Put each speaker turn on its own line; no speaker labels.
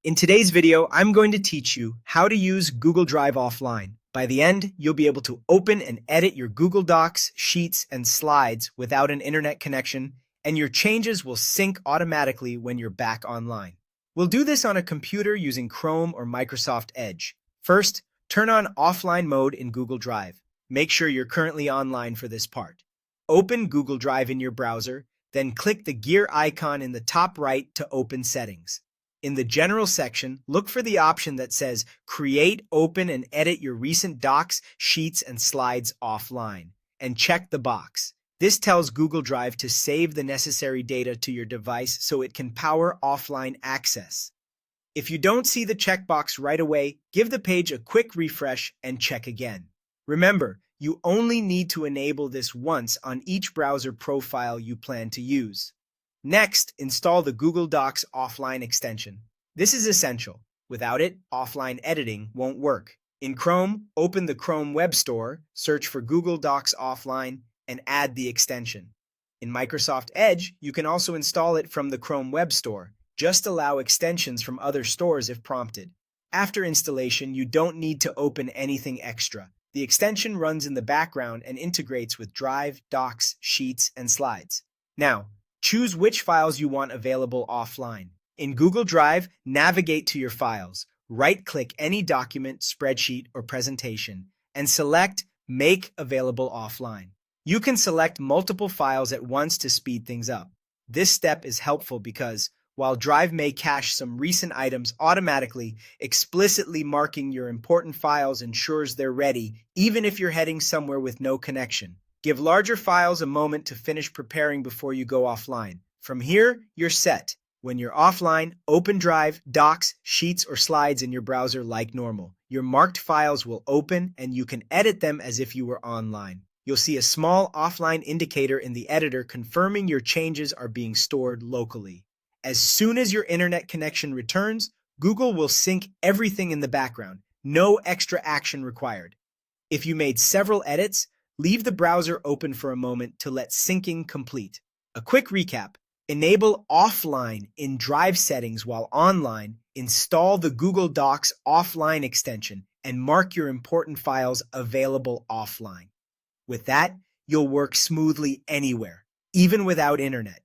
In today's video, I'm going to teach you how to use Google Drive offline. By the end, you'll be able to open and edit your Google Docs, Sheets, and Slides without an internet connection, and your changes will sync automatically when you're back online. We'll do this on a computer using Chrome or Microsoft Edge. First, turn on offline mode in Google Drive. Make sure you're currently online for this part. Open Google Drive in your browser, then click the gear icon in the top right to open settings. In the General section, look for the option that says Create, Open, and Edit Your Recent Docs, Sheets, and Slides offline, and check the box. This tells Google Drive to save the necessary data to your device so it can power offline access. If you don't see the checkbox right away, give the page a quick refresh and check again. Remember, you only need to enable this once on each browser profile you plan to use. Next, install the Google Docs offline extension. This is essential. Without it, offline editing won't work. In Chrome, open the Chrome Web Store, search for Google Docs offline, and add the extension. In Microsoft Edge, you can also install it from the Chrome Web Store. Just allow extensions from other stores if prompted. After installation, you don't need to open anything extra. The extension runs in the background and integrates with Drive, Docs, Sheets, and Slides. Now, choose which files you want available offline. In Google Drive, navigate to your files. Right-click any document, spreadsheet, or presentation, and select Make Available Offline. You can select multiple files at once to speed things up. This step is helpful because, while Drive may cache some recent items automatically, explicitly marking your important files ensures they're ready, even if you're heading somewhere with no connection. Give larger files a moment to finish preparing before you go offline. From here, you're set. When you're offline, open Drive, Docs, Sheets, or Slides in your browser like normal. Your marked files will open and you can edit them as if you were online. You'll see a small offline indicator in the editor confirming your changes are being stored locally. As soon as your internet connection returns, Google will sync everything in the background. No extra action required. If you made several edits, leave the browser open for a moment to let syncing complete. A quick recap: enable offline in Drive settings while online, install the Google Docs offline extension, and mark your important files available offline. With that, you'll work smoothly anywhere, even without internet.